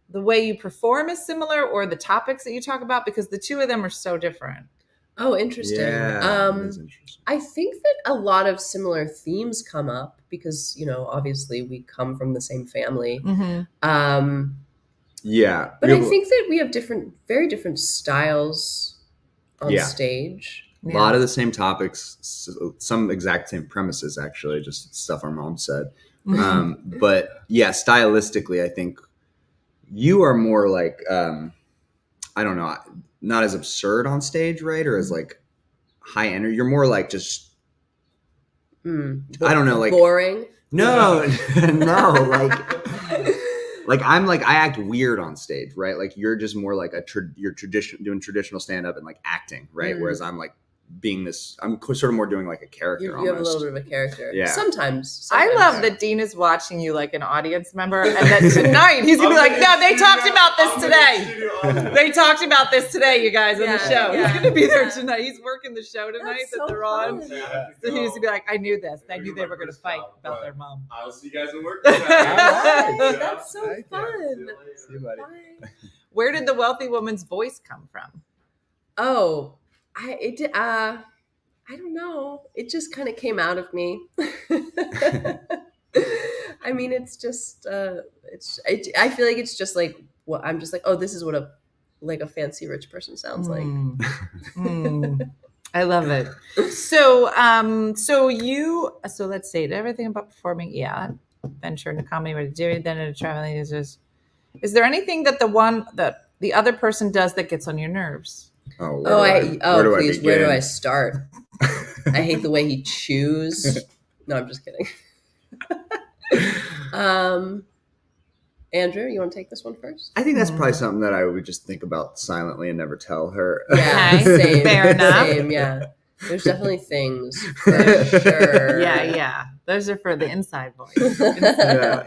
the way you perform is similar, or the topics that you talk about? Because the two of them are so different. Oh, interesting. Yeah, that is interesting. I think that a lot of similar themes come up because, obviously we come from the same family. Mm-hmm. Yeah. But I think that we have very different styles on stage. A lot of the same topics, some exact same premises, actually, just stuff our mom said. But yeah, stylistically, I think you are more like, I don't know, not as absurd on stage, right? Or as like high energy. You're more like just, I don't know, like boring. No, no, like I'm like, I act weird on stage, right? Like you're just more like you're doing traditional stand up and like acting, right? Whereas I'm like being this, I'm sort of more doing like a character. You have a little bit of a character. Yeah. Sometimes. I love that Dean is watching you like an audience member, and that tonight he's gonna be like, "No, they talked about this today. They talked about this today, you guys, on the show. He's gonna be there tonight. He's working the show tonight that they're on. So he's gonna be like, I knew this. I knew they were gonna fight about their mom. I'll see you guys in work. That's so fun. See you, buddy. Where did the wealthy woman's voice come from? Oh, I don't know. It just kind of came out of me. I mean, it's just, I feel like it's just like, I'm just like, oh, this is what a fancy rich person sounds like. I love it. So let's say everything about performing. Yeah. Venture into comedy, but do then into traveling is there anything that the other person does that gets on your nerves? Please, where do I start? I hate the way he chews. No, I'm just kidding. Andrew, you want to take this one first? I think that's probably something that I would just think about silently and never tell her. Yeah, same. Fair enough. Same, yeah. There's definitely things for sure. Yeah. Those are for the inside voice. Yeah.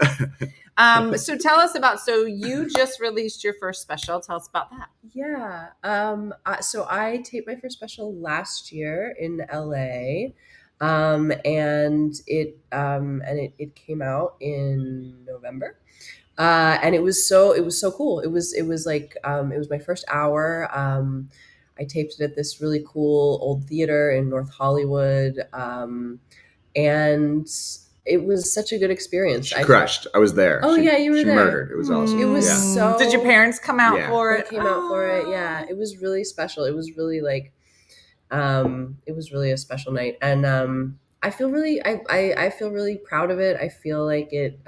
So tell us so you just released your first special. Tell us about that. Yeah. So I taped my first special last year in LA. And it came out in November. And it was so cool. It was like, it was my first hour. I taped it at this really cool old theater in North Hollywood. And it was such a good experience. She crushed. I was there. Oh, yeah, you were there. She murdered. It was awesome. It was so... Did your parents come out for it? They came out for it, yeah. It was really special. It was really like... it was really a special night. And I feel really... I feel really proud of it. I feel like it...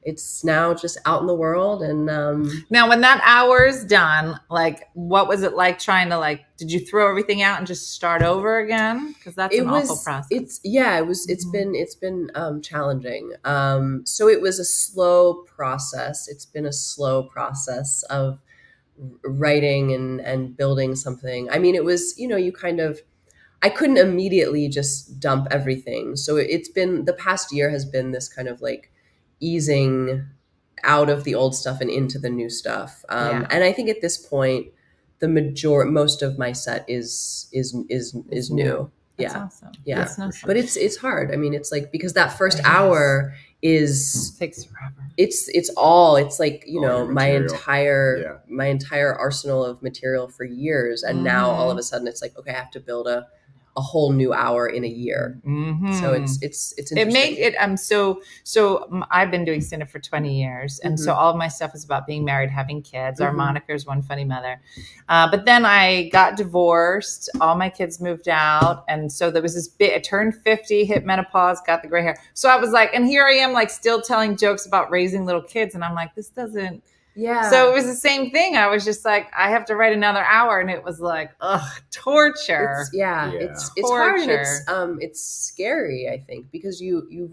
It's now just out in the world. And now when that hour is done, like what was it like trying to did you throw everything out and just start over again? Because that's an awful process. It's been challenging. So it was a slow process. It's been a slow process of writing and building something. I mean, it was, you kind of, I couldn't immediately just dump everything. So it's been, the past year has been this kind of like easing out of the old stuff and into the new stuff. And I think at this point, most of my set is new. That's Yeah. awesome. Yeah. That's awesome. But it's hard. I mean, it's like, because that first hour takes forever. It's like, my material. entire arsenal of material for years. And now all of a sudden it's like, okay, I have to build a whole new hour in a year. So it's interesting. It made it so I've been doing stand-up for 20 years, and so all of my stuff is about being married, having kids. Our moniker is OneFunnyMother. But then I got divorced, all my kids moved out, and so there was this bit. I turned 50, hit menopause, got the gray hair. So I was like, and here I am like still telling jokes about raising little kids, and I'm like, this doesn't. Yeah. So it was the same thing. I was just like, I have to write another hour, and it was like, torture. It's hard, and it's scary, I think, because you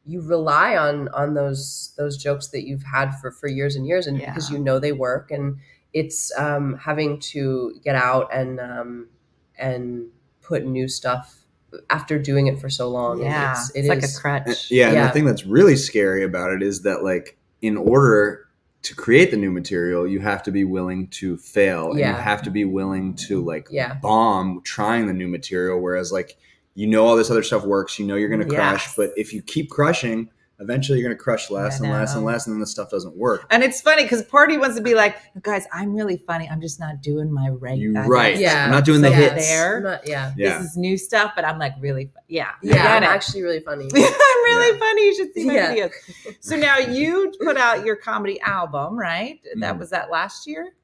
rely on those jokes that you've had for years and years, and because they work, and it's having to get out and put new stuff after doing it for so long. Yeah, it's like a crutch. And the thing that's really scary about it is that, like, in order to create the new material, you have to be willing to fail, and you have to be willing to bomb trying the new material. Whereas all this other stuff works, you're going to crush, but if you keep crushing, eventually you're going to crush less and less and less, and then the stuff doesn't work. And it's funny because Party wants to be like, guys, I'm really funny. I'm just not doing my regular. Right. Yeah. I'm not doing the hits. This is new stuff, but I'm like really, I'm actually really funny. I'm really funny. You should see my Yeah. videos. So now you put out your comedy album, right? That was that last year?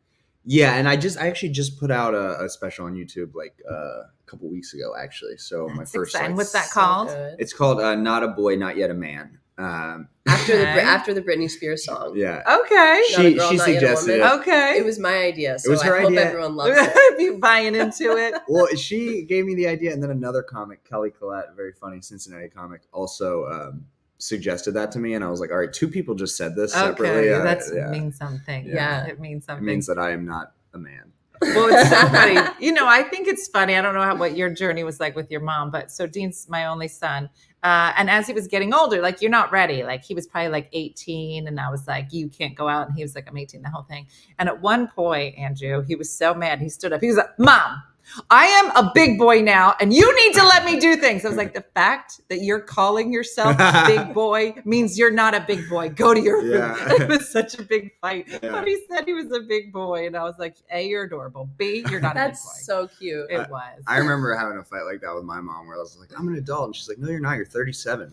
Yeah, and I actually just put out a special on YouTube like a couple weeks ago, actually. So my first. And what's that called? It's called "Not a Boy, Not Yet a Man." After the Britney Spears song. Yeah. Okay. She suggested it. Okay. It was my idea, so It was her I hope idea. everyone loves it. Be buying into it. Well, she gave me the idea, and then another comic, Kelly Collette, a very funny Cincinnati comic, also suggested that to me, and I was like, all right, 2 people just said this separately. That means something. Yeah. It means something. It means that I am not a man. Well, it's so funny. I think it's funny. I don't know what your journey was like with your mom, but so Dean's my only son. And as he was getting older, like, you're not ready. Like, he was probably like 18, and I was like, you can't go out. And he was like, I'm 18, the whole thing. And at one point, Andrew, he was so mad. He stood up. He was like, Mom, I am a big boy now, and you need to let me do things. I was like, the fact that you're calling yourself a big boy means you're not a big boy. Go to your room. Yeah. It was such a big fight. Yeah. But he said he was a big boy, and I was like, A, you're adorable. B, you're not a big boy. That's so cute. It was. I remember having a fight like that with my mom, where I was like, I'm an adult, and she's like, no, you're not. You're 37.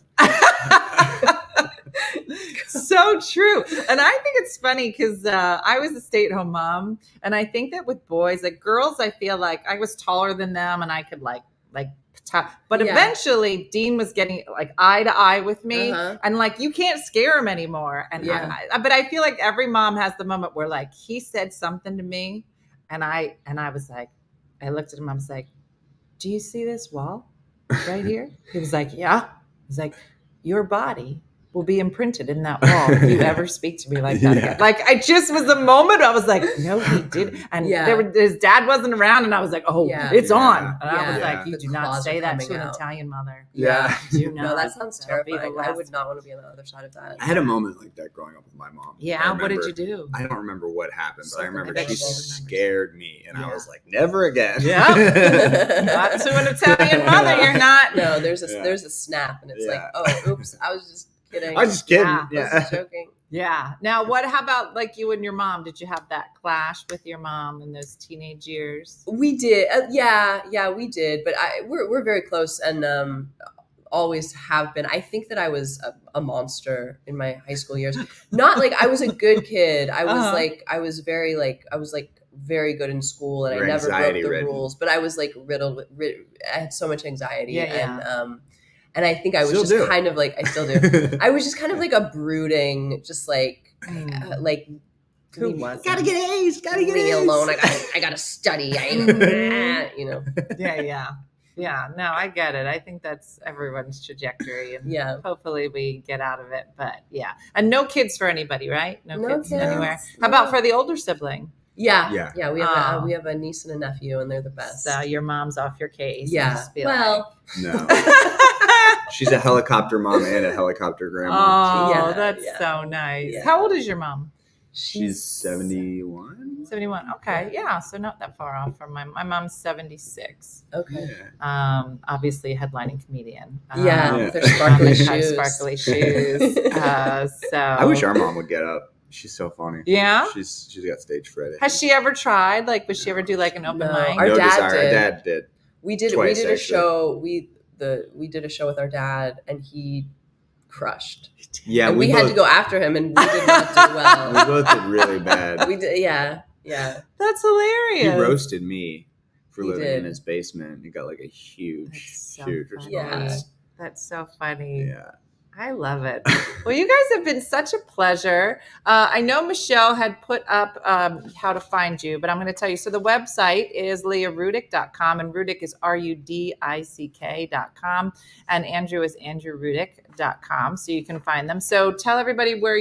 So true. And I think it's funny because I was a stay-at-home mom, and I think that with boys, like girls, I feel like I was taller than them, and I could but eventually Dean was getting like eye to eye with me, and like, you can't scare him anymore. And but I feel like every mom has the moment where like he said something to me, and I was like, I looked at him, I was like, do you see this wall right here? He was like, yeah. He's like, your body will be imprinted in that wall if you ever speak to me like that again. Like, I just was the moment I was like, no, he did. And his dad wasn't around, and I was like, it's on. And I was like, you do not say that to an Italian mother. Yeah. Do not. No, that sounds terrifying. I last. would not want to be on the other side of that. I had a moment like that growing up with my mom. Yeah, what did you do? I don't remember what happened, but I remember bet she you remember. scared me, and I was like, never again. Yeah. Not to an Italian mother, you're not. No, there's a snap, and it's like, oh, oops, I was just kidding. I was just kidding. I was just joking. Yeah. Now, how about like you and your mom? Did you have that clash with your mom in those teenage years? We did. Yeah, we did. But we're very close, and always have been. I think that I was a monster in my high school years. Not like I was a good kid. I was very good in school, and I never broke the rules. But I was like riddled with. I had so much anxiety, and I think I was just kind of like, I still do. I was just kind of like a brooding, just like who was gotta get A's, gotta get A's. Alone. I gotta study. Yeah. No, I get it. I think that's everyone's trajectory, and hopefully we get out of it. But yeah, and no kids for anybody, right? No kids anywhere. How about for the older sibling? Yeah. We have a niece and a nephew, and they're the best. So your mom's off your case. Yeah. No. She's a helicopter mom and a helicopter grandma. Oh, that's so nice. Yeah. How old is your mom? She's 71. 71. Okay. Yeah. So not that far off from my mom's 76. Okay. Obviously a headlining comedian. With her sparkly shoes. Sparkly shoes. So I wish our mom would get up. She's so funny. Yeah. She's got stage fright. Has she ever tried? Like, would she ever do like an open mic? Our dad did. Our dad did. We did a show. We did a show with our dad, and he crushed. Yeah, and we had to go after him, and we did not do well. We both did really bad. We did, yeah. That's hilarious. He roasted me for living in his basement. He got like a huge response. Yeah. That's so funny. Yeah. I love it. Well, you guys have been such a pleasure. I know Michelle had put up how to find you, but I'm going to tell you. So the website is leahrudick.com, and Rudick is RUDICK.com, and Andrew is andrewrudick.com. So you can find them. So tell everybody where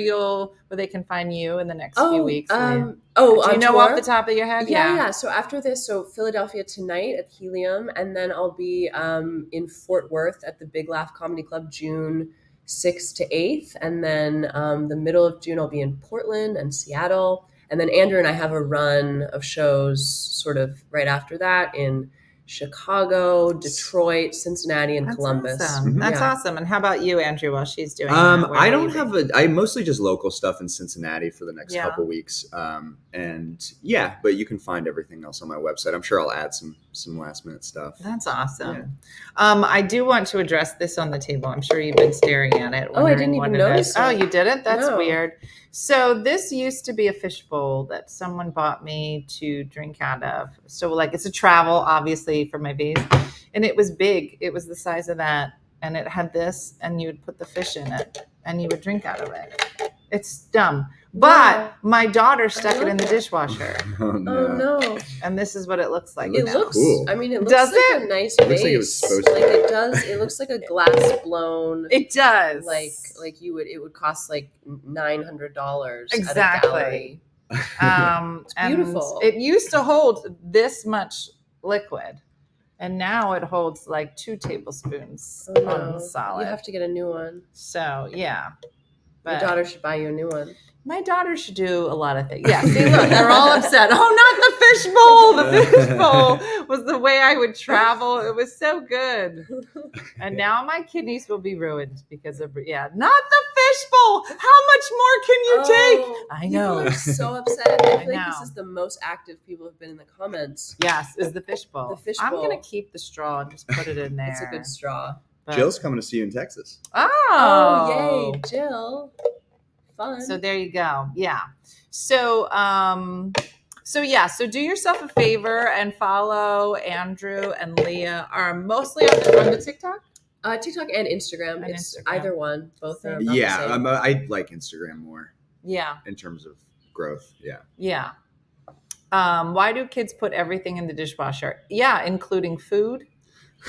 they can find you in the next few weeks. Do you know off the top of your head? Yeah. So after this, Philadelphia tonight at Helium, and then I'll be in Fort Worth at the Big Laugh Comedy Club June 6th to 8th, and then the middle of June I'll be in Portland and Seattle, and then Andrew and I have a run of shows sort of right after that in Chicago, Detroit, Cincinnati, and Columbus. Awesome. That's awesome. And how about you, Andrew, while she's doing that? I don't have I mostly just local stuff in Cincinnati for the next couple weeks. And yeah, but you can find everything else on my website. I'm sure I'll add some last minute stuff. That's awesome. Yeah. I do want to address this on the table. I'm sure you've been staring at it. Oh, I didn't even notice it. Oh, you didn't? That's weird. So this used to be a fishbowl that someone bought me to drink out of. So like it's a travel, obviously, for my baby. And it was big. It was the size of that. And it had this, and you would put the fish in it, and you would drink out of it. It's dumb. But my daughter stuck it in the dishwasher. Oh no. And this is what it looks like. It now. looks cool. I mean, it looks Does like it? a nice It vase. looks like it was supposed to. Like it does. It looks like a glass blown. It does. Like you would. It would cost like $900. Exactly. At a gallery. It's beautiful. It used to hold this much liquid, and now it holds like 2 tablespoons on solid. You have to get a new one. So yeah, Your daughter should buy you a new one. My daughter should do a lot of things. Yeah, see, look, they're all upset. Oh, not the fishbowl. The fishbowl was the way I would travel. It was so good. And now my kidneys will be ruined because of, not the fishbowl. How much more can you take? I know. People are so upset. I feel I like this know. is the most active people have been in the comments. Yes, is the fishbowl. The fishbowl. I'm going to keep the straw and just put it in there. It's a good straw. But- Jill's coming to see you in Texas. Oh, yay, Jill. Fun. So there you go. Yeah. So do yourself a favor and follow Andrew and Leah. Are mostly on the TikTok? TikTok and Instagram. It's either one. Both are about the Yeah, same. I like Instagram more. Yeah. In terms of growth, yeah. Yeah. Why do kids put everything in the dishwasher? Yeah, including food.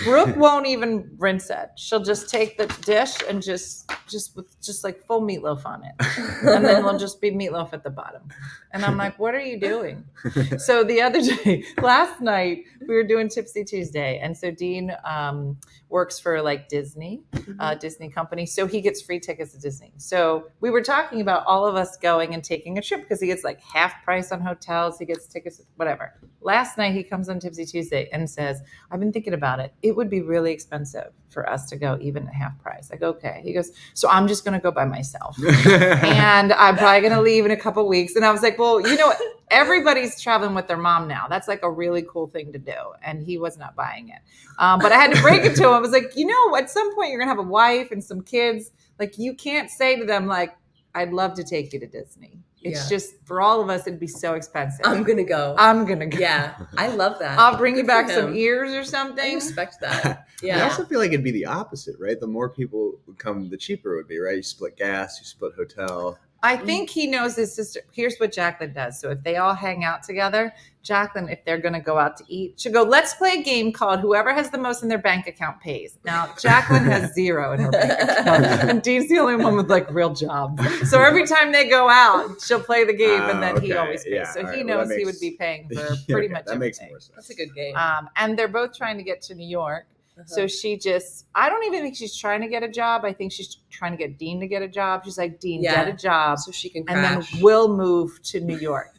Brooke won't even rinse it. She'll just take the dish and just like full meatloaf on it. And then there'll just be meatloaf at the bottom. And I'm like, what are you doing? So the other day, last night, we were doing Tipsy Tuesday. And so Dean works for like Disney company. So he gets free tickets to Disney. So we were talking about all of us going and taking a trip because he gets like half price on hotels. He gets tickets, whatever. Last night he comes on Tipsy Tuesday and says, I've been thinking about it. It would be really expensive for us to go even at half price. I go, okay. He goes, so I'm just going to go by myself. And I'm probably going to leave in a couple of weeks. And I was like, well, you know what? Everybody's traveling with their mom now. That's like a really cool thing to do. And he was not buying it. But I had to break it to him. I was like, at some point you're going to have a wife and some kids. Like you can't say to them, like, I'd love to take you to Disney. It's just, for all of us, it'd be so expensive. I'm going to go. Yeah. I love that. I'll bring you back some ears or something. I respect that. I also feel like it'd be the opposite, right? The more people would come, the cheaper it would be, right? You split gas, you split hotel. I think he knows his sister. Here's what Jacqueline does. So if they all hang out together, Jacqueline, if they're going to go out to eat, she'll go, let's play a game called whoever has the most in their bank account pays. Now, Jacqueline has 0 in her bank account. And Dean's the only one with like real job. So every time they go out, she'll play the game and then he always pays. Yeah, so he right. knows he would be paying for pretty much that everything. makes more sense. That's a good game. And they're both trying to get to New York. So I don't even think she's trying to get a job. I think she's trying to get Dean to get a job. She's like, Dean, get a job. So she can and crash. then we'll move to New York.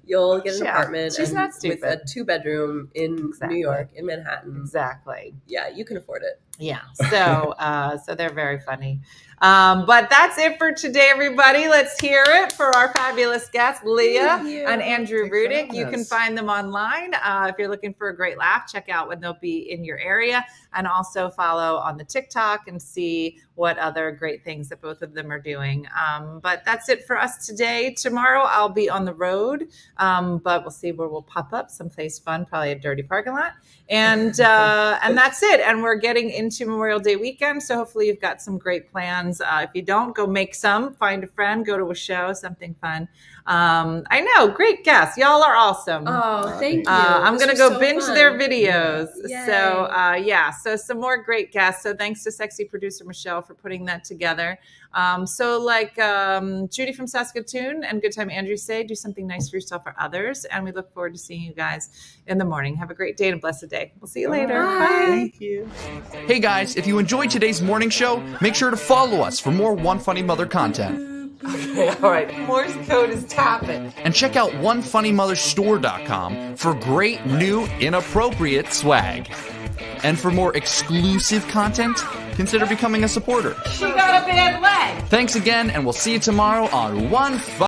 You'll get an apartment. She's not stupid. With a 2-bedroom in New York, in Manhattan. Exactly. Yeah, you can afford it. Yeah. So they're very funny. But that's it for today, everybody. Let's hear it for our fabulous guests, Leah and Andrew Rudick. You can find them online. If you're looking for a great laugh, check out when they'll be in your area, and also follow on the TikTok and see what other great things that both of them are doing. But that's it for us today. Tomorrow I'll be on the road, but we'll see where we'll pop up, someplace fun, probably a dirty parking lot. And that's it. And we're getting into Memorial Day weekend, so hopefully you've got some great plans. If you don't, go make some, find a friend, go to a show, something fun. I know, great guests. Y'all are awesome. Oh, thank you. I'm going to go binge their videos. Yay. So some more great guests. So thanks to sexy producer Michelle for putting that together. Judy from Saskatoon and Good Time Andrew say, do something nice for yourself or others. And we look forward to seeing you guys in the morning. Have a great day and a blessed day. We'll see you later. Bye. Thank you. Hey guys, if you enjoyed today's morning show, make sure to follow us for more One Funny Mother content. Okay, all right. Morse code is tapping. And check out OneFunnyMotherStore.com for great new inappropriate swag. And for more exclusive content, consider becoming a supporter. She got a bad leg. Thanks again, and we'll see you tomorrow on One